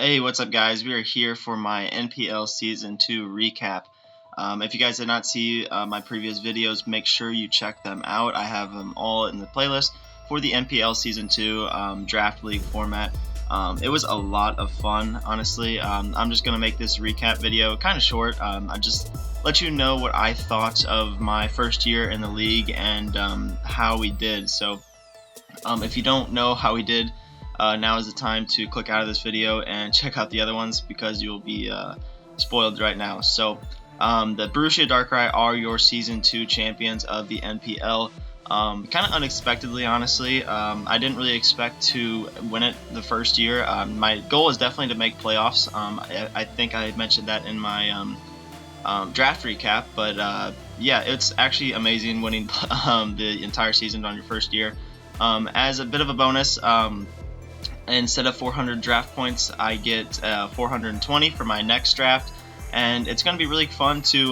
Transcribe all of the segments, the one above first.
Hey, what's up, guys? We are here for my NPL Season 2 recap. If you guys did not see my previous videos, make sure you check them out. I have them all in the playlist for the NPL Season 2 Draft League format. It was a lot of fun, honestly. I'm just going to make this recap video kind of short. I just let you know what I thought of my first year in the league and how we did. So if you don't know how we did, now is the time to click out of this video and check out the other ones because you'll be spoiled right now. So the Borussia Darkrai are your Season 2 champions of the NPL. Kind of unexpectedly, honestly. I didn't really expect to win it the first year. My goal is definitely to make playoffs. I think I mentioned that in my draft recap, but yeah, it's actually amazing winning the entire season on your first year. As a bit of a bonus, instead of 400 draft points, I get 420 for my next draft, and it's going to be really fun to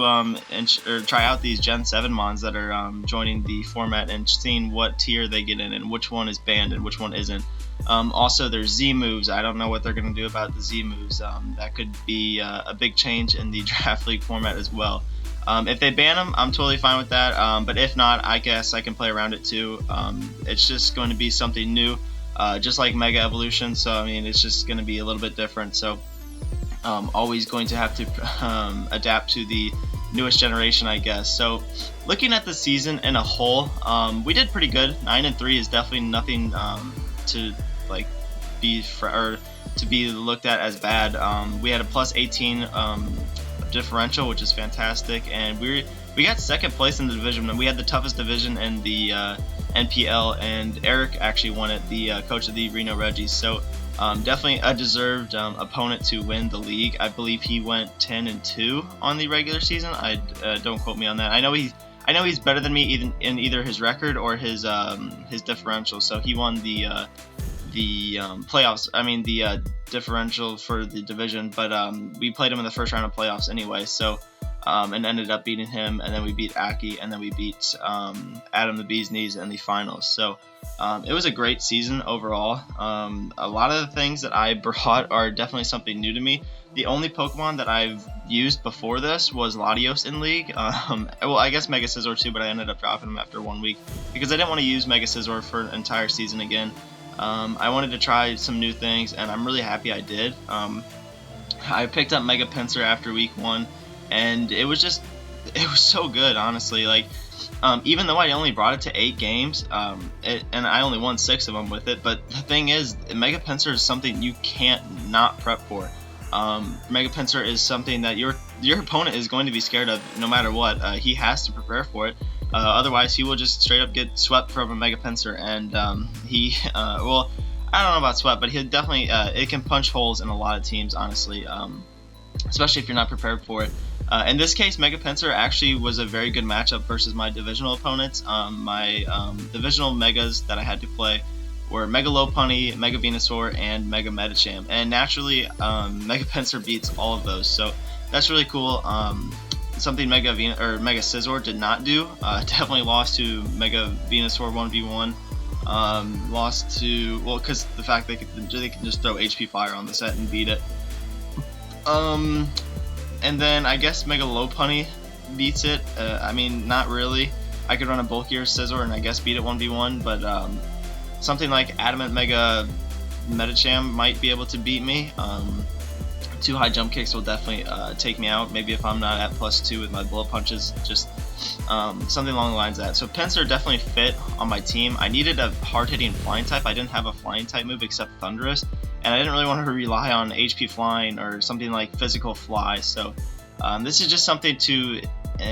try out these Gen 7 mons that are joining the format and seeing what tier they get in and which one is banned and which one isn't. Also, there's Z moves. I don't know what they're going to do about the Z moves. That could be a big change in the Draft League format as well. If they ban them, I'm totally fine with that, but if not, I guess I can play around it too. It's just going to be something new. Just like Mega Evolution, so I mean it's just going to be a little bit different, so always going to have to adapt to the newest generation, I guess. So looking at the season in a whole, we did pretty good. 9-3 is definitely nothing to like to be looked at as bad. We had a plus 18 differential, which is fantastic, and we got second place in the division, and we had the toughest division in the NPL, and Eric actually won it, the coach of the Reno Reggies. So definitely a deserved opponent to win the league. I believe he went 10-2 on the regular season. Don't quote me on that. I know he's better than me in either his record or his differential. So he won the playoffs. I mean the differential for the division, but we played him in the first round of playoffs anyway. So. And ended up beating him, and then we beat Aki, and then we beat Adam the Bee's Knees in the finals. So it was a great season overall. A lot of the things that I brought are definitely something new to me. The only Pokemon that I've used before this was Latios in League. Well, I guess Mega Scizor too, but I ended up dropping him after 1 week because I didn't want to use Mega Scizor for an entire season again. I wanted to try some new things, and I'm really happy I did. I picked up Mega Pinsir after week 1. And it was so good, honestly. Like, even though I only brought it to 8 games, and I only won 6 of them with it. But the thing is, Mega Pinsir is something you can't not prep for. Mega Pinsir is something that your opponent is going to be scared of no matter what. He has to prepare for it. Otherwise, he will just straight up get swept from a Mega Pinsir. And well, I don't know about swept, but he'll definitely it can punch holes in a lot of teams, honestly. Especially if you're not prepared for it. In this case, Mega Pinsir actually was a very good matchup versus my divisional opponents. My divisional Megas that I had to play were Mega Lopunny, Mega Venusaur, and Mega Medicham. And naturally, Mega Pinsir beats all of those, so that's really cool. Something Mega Scizor did not do. Definitely lost to Mega Venusaur 1v1. Lost to, well, because the fact they can just throw HP Fire on the set and beat it. And then I guess Mega Lopunny beats it. I mean, not really. I could run a bulkier Scizor and I guess beat it 1v1, but something like Adamant Mega Medicham might be able to beat me. 2 high jump kicks will definitely take me out. Maybe if I'm not at +2 with my bullet punches, just something along the lines of that. So Pinsir definitely fit on my team. I needed a hard-hitting flying type. I didn't have a flying type move except Thunderous, and I didn't really want to rely on HP flying or something like physical fly. So this is just something to,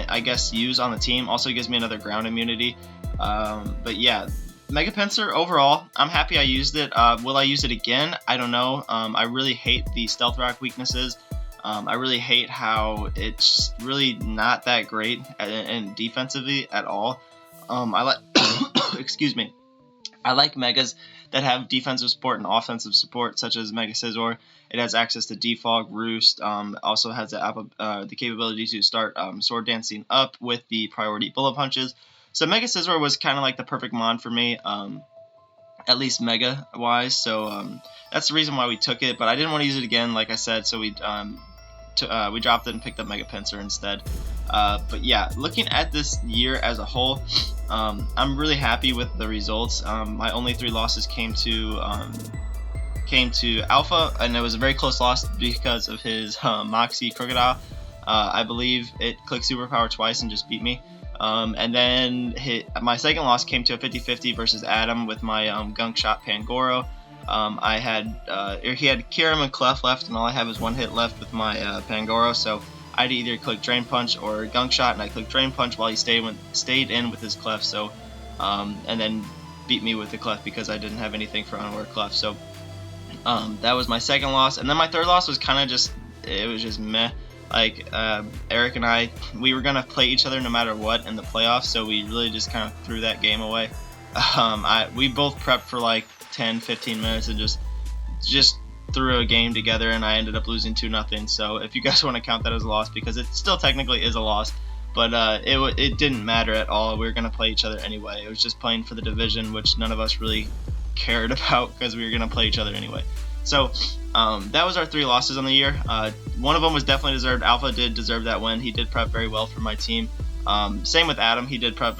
I guess, use on the team. Also gives me another ground immunity. But yeah, Mega Pinsir overall, I'm happy I used it. Will I use it again? I don't know. I really hate the Stealth Rock weaknesses. I really hate how it's really not that great and defensively at all. I like, excuse me. I like Megas that have defensive support and offensive support, such as Mega Scizor. It has access to Defog, Roost, also has the capability to start Sword Dancing up with the priority bullet punches. So Mega Scizor was kind of like the perfect mon for me. at least mega wise. So that's the reason why we took it. But I didn't want to use it again, like I said. So we dropped it and picked up Mega Pinsir instead. But yeah, looking at this year as a whole, I'm really happy with the results. My only 3 losses came to Alpha, and it was a very close loss because of his Moxie Crocodile. I believe it clicked Superpower twice and just beat me. And then my second loss came to a 50-50 versus Adam with my Gunk Shot Pangoro. He had Kyurem and Clef left, and all I had was 1 hit left with my Pangoro, so I had to either click Drain Punch or Gunk Shot, and I clicked Drain Punch while he stayed in with his Clef, so and then beat me with the Clef because I didn't have anything for Unaware Clef. So that was my second loss, and then my third loss was kind of just meh. Like Eric and I, we were gonna play each other no matter what in the playoffs, so we really just kind of threw that game away. We both prepped for like 10-15 minutes and just threw a game together, and I ended up losing 2-0. So if you guys want to count that as a loss, because it still technically is a loss, but it didn't matter at all. We were gonna play each other anyway. It was just playing for the division, which none of us really cared about because we were gonna play each other anyway. So that was our 3 losses on the year. One of them was definitely deserved. Alpha did deserve that win. He did prep very well for my team. Same with Adam. He did prep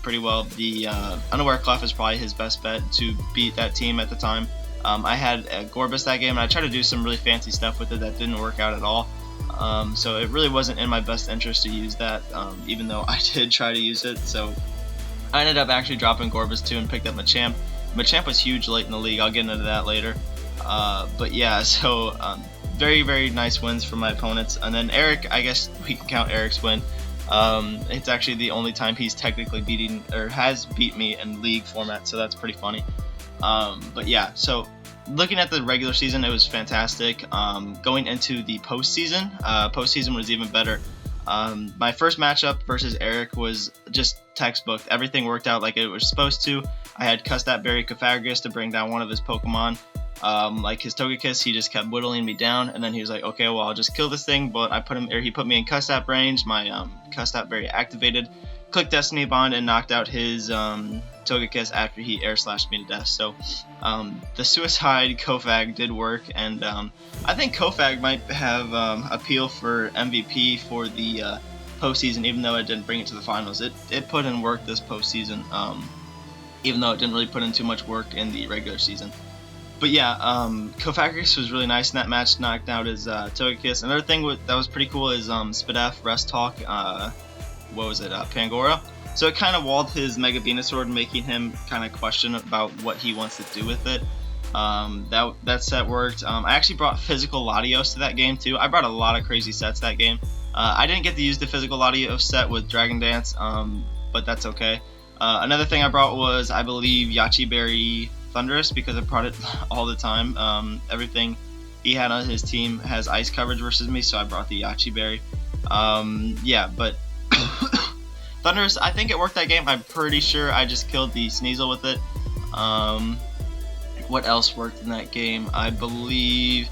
pretty well. The Unaware Clef is probably his best bet to beat that team at the time. I had Gorbis that game, and I tried to do some really fancy stuff with it that didn't work out at all. So it really wasn't in my best interest to use that, even though I did try to use it. So I ended up actually dropping Gorbis too and picked up Machamp. Machamp was huge late in the league. I'll get into that later. But yeah, so very, very nice wins from my opponents. And then Eric, I guess we can count Eric's win. It's actually the only time he's technically has beat me in league format, so that's pretty funny. But yeah, so looking at the regular season, it was fantastic. Going into the postseason was even better. My first matchup versus Eric was just textbook. Everything worked out like it was supposed to. I had Custap Berry Cofagrigus to bring down one of his Pokemon. Like his Togekiss, he just kept whittling me down, and then he was like, okay, well, I'll just kill this thing, but he put me in Custap range. My Custap Berry activated, clicked Destiny Bond, and knocked out his Togekiss after he air slashed me to death. So the Suicide Kofag did work, and I think Kofag might have appeal for MVP for the postseason, even though it didn't bring it to the finals. It put in work this postseason, even though it didn't really put in too much work in the regular season. But yeah, Kofagrigus was really nice in that match, knocked out his Togekiss. Another thing that was pretty cool is Spadef, Rest Talk, Pangoro. So it kind of walled his Mega Venusaur, making him kind of question about what he wants to do with it. That set worked. I actually brought Physical Latios to that game too. I brought a lot of crazy sets that game. I didn't get to use the Physical Latios set with Dragon Dance, but that's okay. Another thing I brought was, I believe, Yachi Berry Thunderous, because I brought it all the time. Everything he had on his team has ice coverage versus me, so I brought the Yachi Berry. Yeah, but Thunderous, I think it worked that game. I'm pretty sure I just killed the Sneasel with it. What else worked in that game? I believe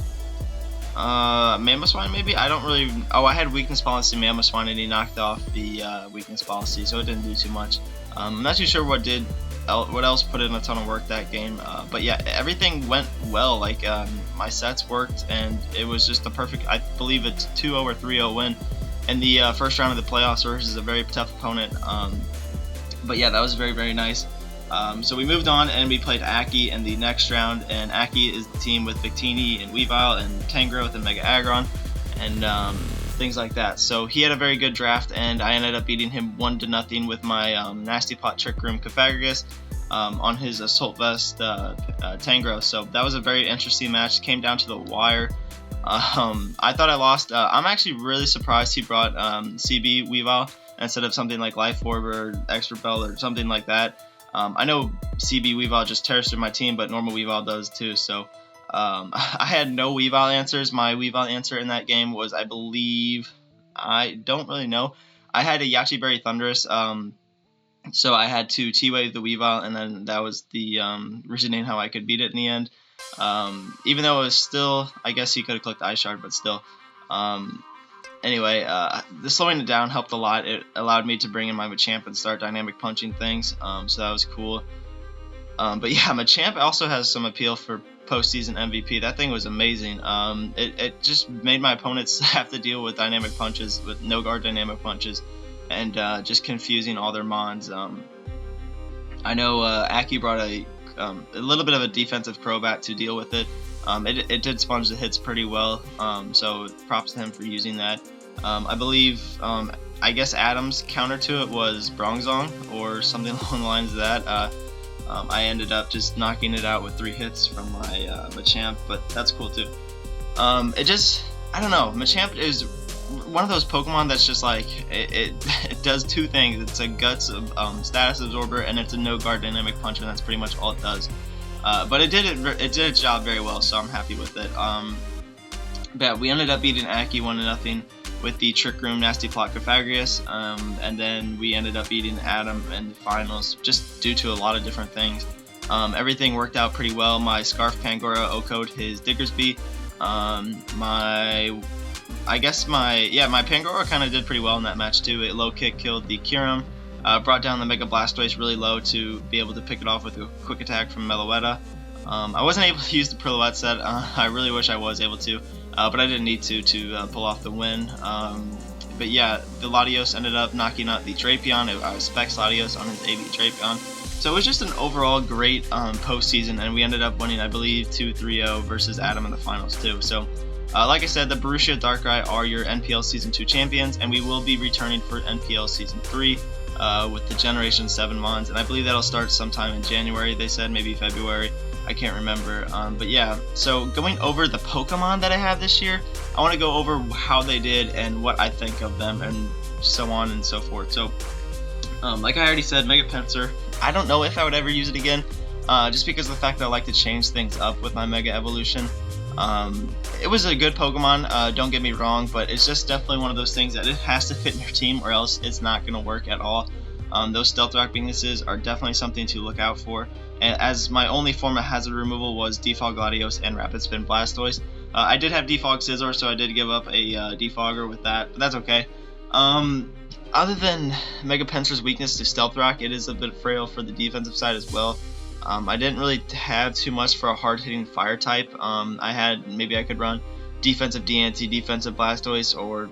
Mamoswine maybe? I don't really... Oh, I had Weakness Policy Mamoswine, and he knocked off the Weakness Policy, so it didn't do too much. I'm not too sure what else put in a ton of work that game, but yeah, everything went well. Like my sets worked, and it was just the perfect, I believe it's 2-0 or 3-0 win in the first round of the playoffs versus a very tough opponent. But yeah, that was very, very nice. So we moved on and we played Aki in the next round, and Aki is the team with Victini and Weavile and Tangrowth and Mega Aggron and things like that. So he had a very good draft, and I ended up beating him 1-0 with my Nasty Plot Trick Room Cofagrigus on his Assault Vest Tangrowth. So that was a very interesting match. It came down to the wire. I thought I lost. I'm actually really surprised he brought CB Weavile instead of something like Life Orb or Expert Bell or something like that. I know CB Weavile just terroristed my team, but normal Weavile does too. So I had no Weavile answers. My Weavile answer in that game was, I believe, I don't really know. I had a Yachi Berry Thunderous, so I had to T-Wave the Weavile, and then that was the reasoning how I could beat it in the end. Even though it was still, I guess he could have clicked Ice Shard, but still. Anyway, the slowing it down helped a lot. It allowed me to bring in my Machamp and start dynamic punching things, so that was cool. But yeah, Machamp also has some appeal for postseason MVP. That thing was amazing. It just made my opponents have to deal with dynamic punches, with no guard dynamic punches, and just confusing all their mons. I know Aki brought a little bit of a defensive Crobat to deal with it. It did sponge the hits pretty well, so props to him for using that. I believe, I guess Adam's counter to it was Bronzong or something along the lines of that. I ended up just knocking it out with 3 hits from my Machamp, but that's cool too. I don't know, Machamp is one of those Pokemon that's just like, it does 2 things. It's a Guts status absorber, and it's a no guard dynamic punch, and that's pretty much all it does. But it did its job very well, so I'm happy with it. But we ended up beating Aki 1-0 with the Trick Room Nasty Plot Cofagrius, and then we ended up beating Adam in the finals, just due to a lot of different things. Everything worked out pretty well. My Scarf Pangora OHKO'd his Diggersby. My Pangora kind of did pretty well in that match too. It low kick killed the Kyurem, brought down the Mega Blastoise really low to be able to pick it off with a quick attack from Meloetta. I wasn't able to use the Pirouette set. I really wish I was able to. But I didn't need to pull off the win. But yeah, the Latios ended up knocking out the Drapion. I was Specs Latios on his AV Drapion. So it was just an overall great postseason, and we ended up winning, I believe, 2-3-0 versus Adam in the finals too. So like I said, the Borussia Darkrai are your NPL Season 2 champions, and we will be returning for NPL Season 3 with the Generation 7 Mons, and I believe that'll start sometime in January, they said, maybe February. I can't remember, but yeah, so going over the Pokemon that I have this year, I want to go over how they did and what I think of them and so on and so forth. So, like I already said, Mega Pinsir, I don't know if I would ever use it again, just because of the fact that I like to change things up with my Mega Evolution. It was a good Pokemon, don't get me wrong, but it's just definitely one of those things that it has to fit in your team or else it's not going to work at all. Those Stealth Rock weaknesses are definitely something to look out for. And as my only form of hazard removal was Defog Latios and Rapid Spin Blastoise, I did have Defog Scizor, so I did give up a Defogger with that, but that's okay. Other than Mega Pinsir's weakness to Stealth Rock, it is a bit frail for the defensive side as well. I didn't really have too much for a hard-hitting fire type. Maybe I could run defensive Deanty, defensive Blastoise, or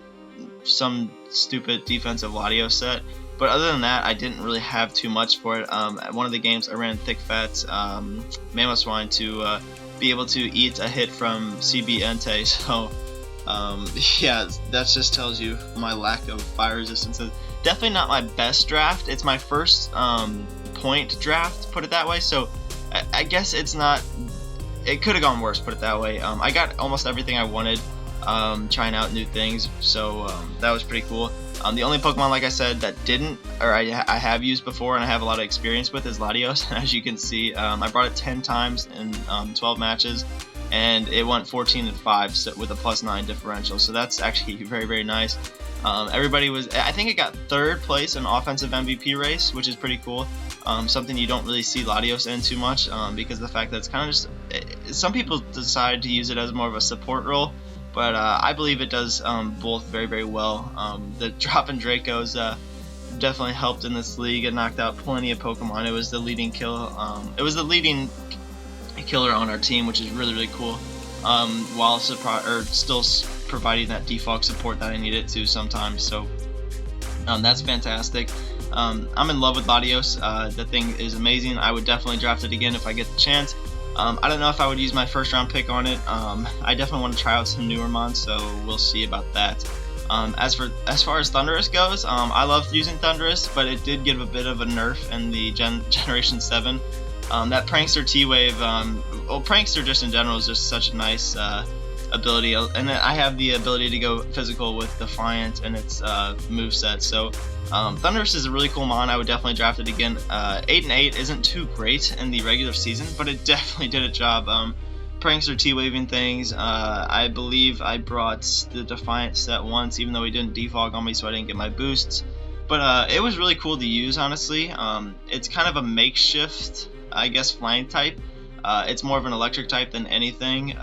some stupid defensive Latios set. But other than that, I didn't really have too much for it. At one of the games, I ran Thick Fats Mamoswine to be able to eat a hit from CB Entei. So, yeah, that just tells you my lack of fire resistance. Definitely not my best draft. It's my first point draft, put it that way. So, I guess it's not. It could have gone worse, put it that way. I got almost everything I wanted, trying out new things. So, that was pretty cool. The only Pokemon, like I said, that didn't, or I have used before and I have a lot of experience with, is Latios. As you can see, I brought it 10 times in 12 matches, and it went 14-5 so with a +9 differential. So that's actually very, very nice. I think it got 3rd place in offensive MVP race, which is pretty cool. Something you don't really see Latios in too much, because of the fact that it's kind of just, some people decide to use it as more of a support role. But I believe it does both very, very well. The drop in Dracos definitely helped in this league. It knocked out plenty of Pokemon. It was the leading kill. It was the leading killer on our team, which is really, really cool. While still providing that defog support that I needed to sometimes. So that's fantastic. I'm in love with Latios. The thing is amazing. I would definitely draft it again if I get the chance. I don't know if I would use my first round pick on it. I definitely want to try out some newer mons, so we'll see about that. As far as Thundurus goes, I love using Thundurus, but it did give a bit of a nerf in the Generation 7. That Prankster T-Wave, Prankster just in general is just such a nice ability, and then I have the ability to go physical with Defiant and its moveset, so Thundurus is a really cool mon. I would definitely draft it again. 8-8 isn't too great in the regular season, but it definitely did a job. Prankster T-waving things. I believe I brought the Defiant set once, even though he didn't defog on me, so I didn't get my boosts. But it was really cool to use, honestly. It's kind of a makeshift, I guess, flying type. It's more of an electric type than anything.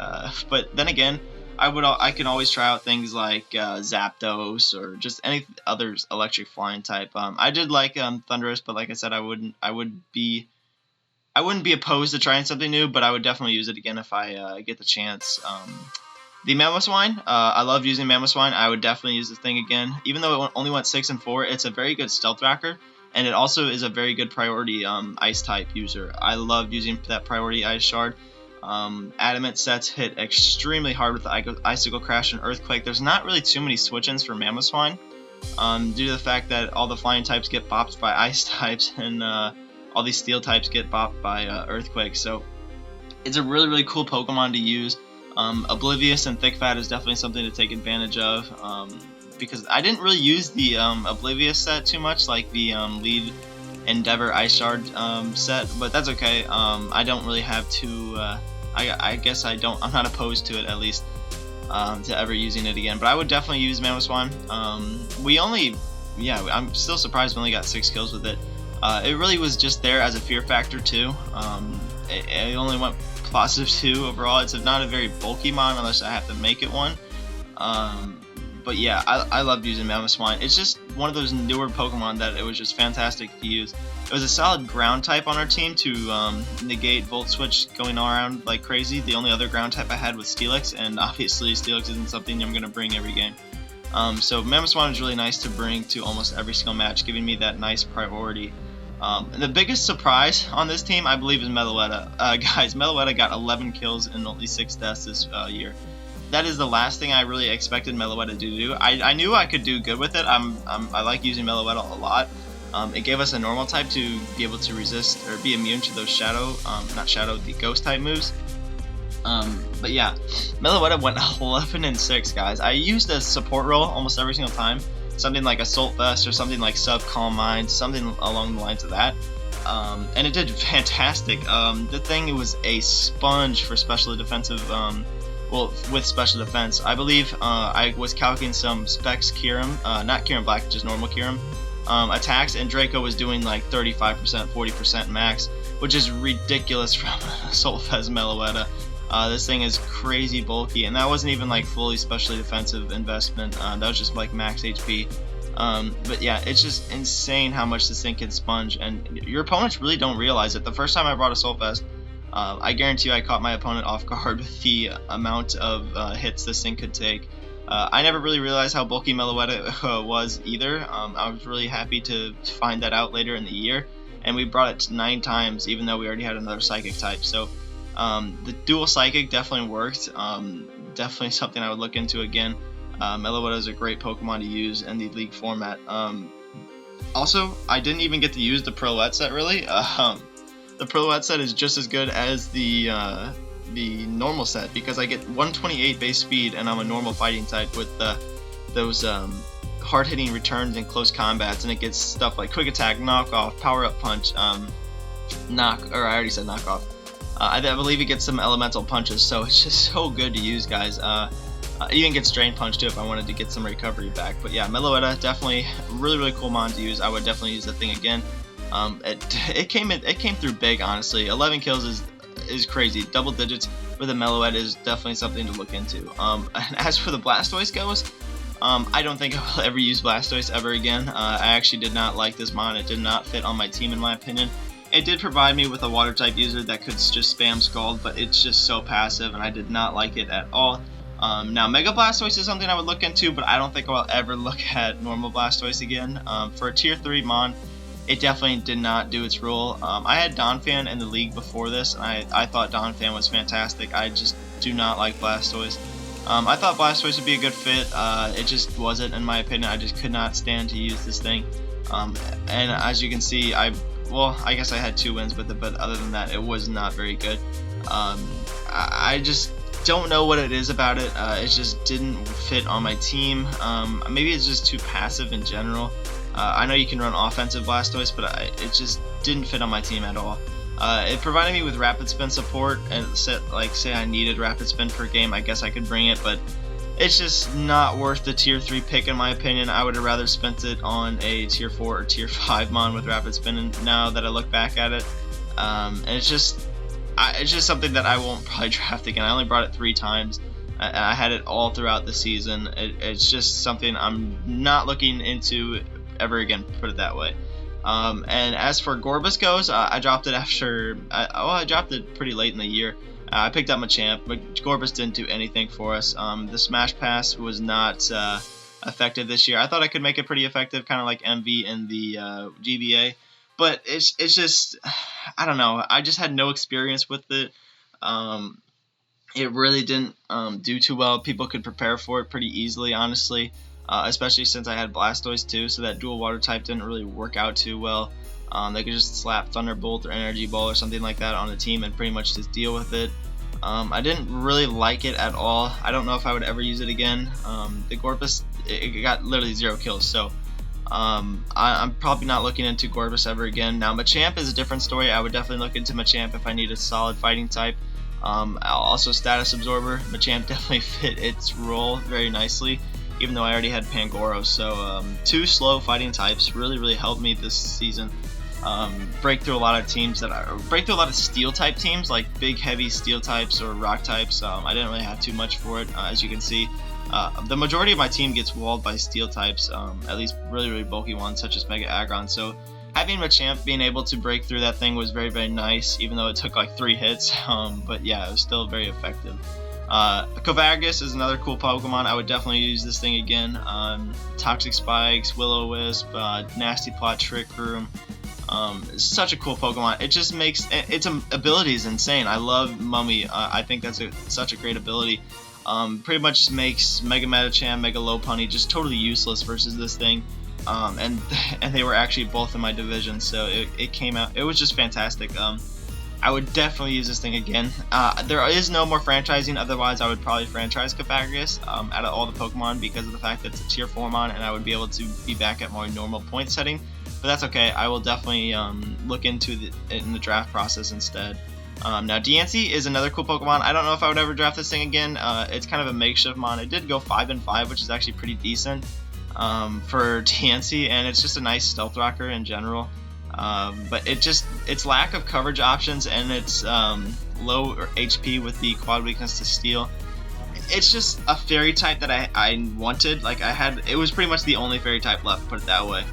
But then again, I can always try out things like Zapdos or just any other electric flying type. I did like Thundurus, but like I said, I I wouldn't be opposed to trying something new, but I would definitely use it again if I get the chance. The Mamoswine, I love using Mamoswine. I would definitely use the thing again. Even though it only went 6 and 4, it's a very good stealth tracker, and it also is a very good priority ice type user. I love using that priority ice shard. Adamant sets hit extremely hard with the Icicle Crash and Earthquake. There's not really too many switch-ins for Mamoswine, due to the fact that all the flying types get bopped by ice types, and all these steel types get bopped by Earthquake. So it's a really, really cool Pokemon to use. Oblivious and Thick Fat is definitely something to take advantage of, because I didn't really use the Oblivious set too much, like the Lead Endeavor Ice Shard set, but that's okay. I don't really have to, I guess I'm not opposed to it, at least, to ever using it again, but I would definitely use Mamoswine. I'm still surprised we only got 6 kills with it. It really was just there as a fear factor too. It only went positive 2 overall. It's not a very bulky mon unless I have to make it one. But yeah, I love using Mamoswine. It's just one of those newer Pokemon that it was just fantastic to use. It was a solid ground type on our team to negate Volt Switch going around like crazy. The only other ground type I had was Steelix, and obviously Steelix isn't something I'm going to bring every game. So Mamoswine is really nice to bring to almost every single match, giving me that nice priority. And the biggest surprise on this team, I believe, is Meloetta. Guys, Meloetta got 11 kills and only 6 deaths this year. That is the last thing I really expected Meloetta to do. I knew I could do good with it. I like using Meloetta a lot. It gave us a normal type to be able to resist or be immune to those the ghost type moves. But yeah, Meloetta went 11 and 6, guys. I used a support role almost every single time. Something like Assault Vest or something like Sub Calm Mind, something along the lines of that. And it did fantastic. The thing, it was a sponge for special defensive, with special defense. I believe I was calculating some Specs Kyurem, not Kyurem Black, just normal Kyurem, attacks, and Draco was doing like 35%, 40% max, which is ridiculous from Assault Vest Meloetta. This thing is crazy bulky, and that wasn't even like fully specially defensive investment. That was just like max HP. But yeah, it's just insane how much this thing can sponge, and your opponents really don't realize it. The first time I brought Assault Vest, I guarantee you I caught my opponent off guard with the amount of hits this thing could take. I never really realized how bulky Meloetta was either. I was really happy to find that out later in the year, and we brought it to 9 times, even though we already had another Psychic type. So the dual Psychic definitely worked. Definitely something I would look into again. Meloetta is a great Pokemon to use in the League format. Also, I didn't even get to use the Pirouette set really. The Pirouette set is just as good as the normal set, because I get 128 base speed and I'm a normal fighting type with those hard-hitting returns in close combats, and it gets stuff like Quick Attack, Knock Off, Power Up Punch, I already said Knock Off. I believe it gets some elemental punches, so it's just so good to use, guys. Even gets Drain Punch too if I wanted to get some recovery back. But yeah, Meloetta, definitely really, really cool mon to use. I would definitely use the thing again. It came through big, honestly. 11 kills is crazy. Double digits with a Meloetta is definitely something to look into. And as for the Blastoise goes, I don't think I will ever use Blastoise ever again. I actually did not like this mon. It did not fit on my team, in my opinion. It did provide me with a water type user that could just spam Scald, but it's just so passive, and I did not like it at all. Now, Mega Blastoise is something I would look into, but I don't think I'll ever look at normal Blastoise again. For a tier 3 mon, it definitely did not do its role. I had Donphan in the league before this, and I thought Donphan was fantastic. I just do not like Blastoise. I thought Blastoise would be a good fit. It just wasn't, in my opinion. I just could not stand to use this thing. And as you can see, I guess I had 2 wins with it, but other than that, it was not very good. I just don't know what it is about it. It just didn't fit on my team. Maybe it's just too passive in general. I know you can run offensive Blastoise, but it just didn't fit on my team at all. It provided me with Rapid Spin support, and say I needed Rapid Spin per game, I guess I could bring it, but it's just not worth the tier 3 pick, in my opinion. I would have rather spent it on a tier 4 or tier 5 mon with Rapid Spin now that I look back at it. And it's just something that I won't probably draft again. I only brought it 3 times. I had it all throughout the season. It's just something I'm not looking into ever again, put it that way. And as for Gorbis goes, I dropped it after, I dropped it pretty late in the year. I picked up Machamp, but Gorbis didn't do anything for us. The Smash Pass was not effective this year. I thought I could make it pretty effective, kind of like MV in the GBA, but it's just, I don't know. I just had no experience with it. It really didn't do too well. People could prepare for it pretty easily, honestly, especially since I had Blastoise too, so that dual water type didn't really work out too well. They could just slap Thunderbolt or Energy Ball or something like that on the team and pretty much just deal with it. I didn't really like it at all. I don't know if I would ever use it again. The Gorbis, it got literally 0 kills, so I'm probably not looking into Gorbis ever again. Now Machamp is a different story. I would definitely look into Machamp if I need a solid fighting type. Also Status Absorber, Machamp definitely fit its role very nicely, even though I already had Pangoro. So 2 slow fighting types really helped me this season. Break through a lot of teams break through a lot of steel type teams, like big heavy steel types or rock types. I didn't really have too much for it, as you can see. The majority of my team gets walled by steel types, at least really bulky ones such as Mega Aggron. So having Machamp being able to break through that thing was very nice, even though it took like 3 hits. But yeah, it was still very effective. Kovagus is another cool Pokemon. I would definitely use this thing again. Toxic Spikes, Will-O-Wisp, Nasty Plot, Trick Room. It's such a cool Pokemon. It just makes its ability is insane. I love Mummy. I think that's such a great ability. Pretty much makes Mega Medicham, Mega Lopunny just totally useless versus this thing. And they were actually both in my division, so it came out. It was just fantastic. I would definitely use this thing again. There is no more franchising, otherwise I would probably franchise Kovagus out of all the Pokemon because of the fact that it's a tier 4mon and I would be able to be back at my normal point setting. But that's okay. I will definitely look into it in the draft process instead. Now Diancie is another cool Pokemon. I don't know if I would ever draft this thing again. It's kind of a makeshift mon. It did go 5-5, which is actually pretty decent for Diancie, and it's just a nice stealth rocker in general. But its lack of coverage options and its low HP with the quad weakness to steel. It's just a fairy type that I wanted. Like it was pretty much the only fairy type left, put it that way.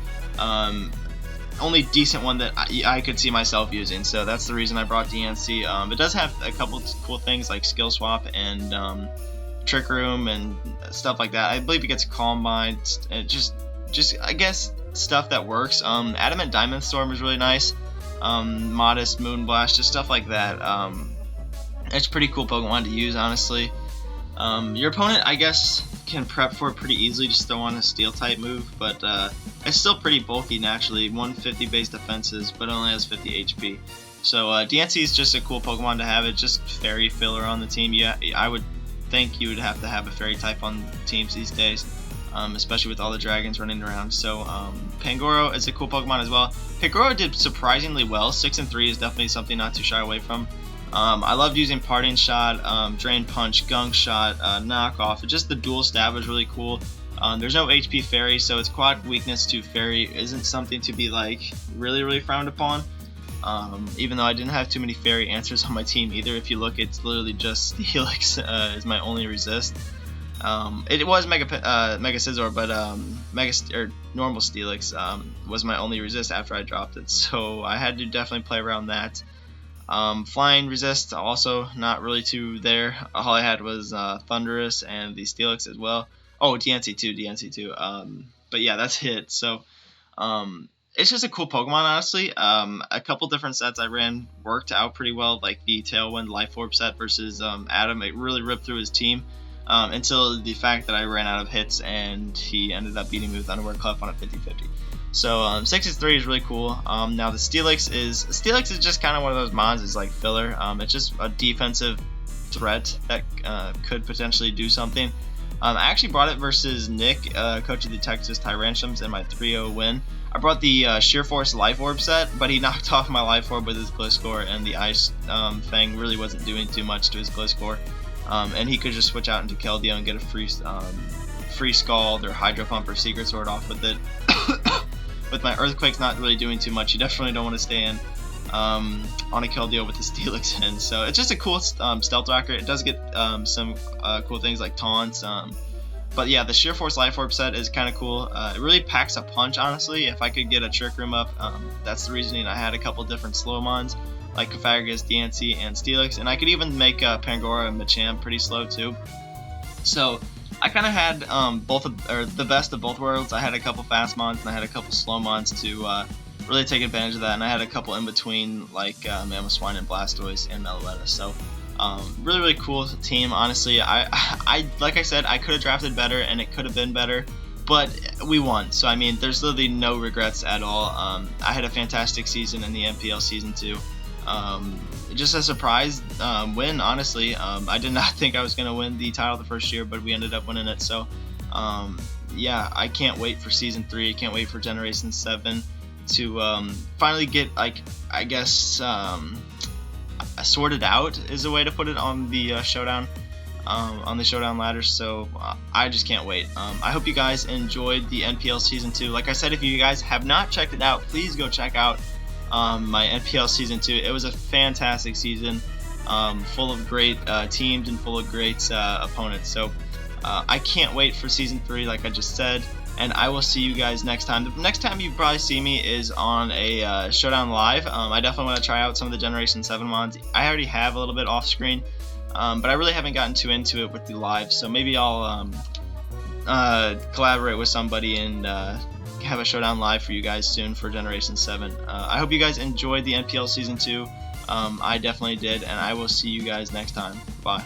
Only decent one that I could see myself using, so that's the reason I brought Diancie. It does have a couple cool things like Skill Swap and Trick Room and stuff like that. I believe it gets Calm Mind, just I guess stuff that works. Adamant Diamond Storm is really nice. Modest Moonblast, just stuff like that. It's pretty cool Pokemon to use, honestly. Your opponent, I guess, can prep for it pretty easily, just throw on a Steel type move, but it's still pretty bulky naturally. 150 base defenses, but only has 50 HP. So Diancie is just a cool Pokemon to have. It's just fairy filler on the team. Yeah, I would think you would have to have a fairy type on teams these days, especially with all the dragons running around. So Pangoro is a cool Pokemon as well. Pangoro did surprisingly well. 6-3 is definitely something not to shy away from. I loved using Parting Shot, Drain Punch, Gunk Shot, Knockoff. Just the dual stab was really cool. There's no HP Fairy, so its quad weakness to Fairy isn't something to be like really frowned upon. Even though I didn't have too many Fairy answers on my team either. If you look, it's literally just Steelix is my only resist. It was Mega Scizor, but normal Steelix was my only resist after I dropped it. So I had to definitely play around that. Flying resist also not really too there. All I had was Thunderous and the Steelix as well. Oh, Diancie too. But yeah, that's it. So it's just a cool Pokemon, honestly. A couple different sets I ran worked out pretty well, like the Tailwind Life Orb set versus Adam. It really ripped through his team until the fact that I ran out of hits and he ended up beating me with Underwear Clef on a 50-50. So 6-3 is really cool. Now the Steelix is just kind of one of those mons. It's like filler. It's just a defensive threat that could potentially do something. I actually brought it versus Nick, coach of the Texas Tyrantiums, in my 3-0 win. I brought the Sheer Force Life Orb set, but he knocked off my Life Orb with his Gliscor, and the Ice Fang really wasn't doing too much to his Gliscor. And he could just switch out into Keldeo and get a free Scald or Hydro Pump or Secret Sword off with it. With my Earthquake's not really doing too much, you definitely don't want to stay in on a Keldeo with the Steelix in. So it's just a cool stealth rocker. It does get some cool things like taunts, But yeah, the Sheer Force Life Orb set is kind of cool. It really packs a punch, honestly. If I could get a Trick Room up, that's the reasoning I had a couple different Slowmons, like Cofagrigus, Diancie, and Steelix, and I could even make Pangoro and Machamp pretty slow too. So I kind of had the best of both worlds. I had a couple fast mons and I had a couple slow mons to really take advantage of that, and I had a couple in between, like Mamoswine and Blastoise and Meloetta. So really cool team, honestly. I like I said, I could have drafted better and it could have been better, but we won. So I mean, there's literally no regrets at all. I had a fantastic season in the NPL Season 2. Just a surprise win, honestly. I did not think I was going to win the title the first year, but we ended up winning it. So yeah, I can't wait for Season 3. I can't wait for Generation 7 to finally get, like, I guess sorted out is a way to put it on the showdown ladder. So I just can't wait. I hope you guys enjoyed the NPL Season 2. Like I said, if you guys have not checked it out, please go check out my NPL Season 2. It was a fantastic season, full of great teams and full of great opponents. So I can't wait for Season 3, like I just said, and I will see you guys next time. The next time you probably see me is on a Showdown Live. I definitely want to try out some of the Generation 7 mons. I already have a little bit off screen, but I really haven't gotten too into it with the live, so maybe I'll collaborate with somebody and have a Showdown Live for you guys soon for Generation 7. I hope you guys enjoyed the NPL Season 2. I definitely did, and I will see you guys next time. Bye.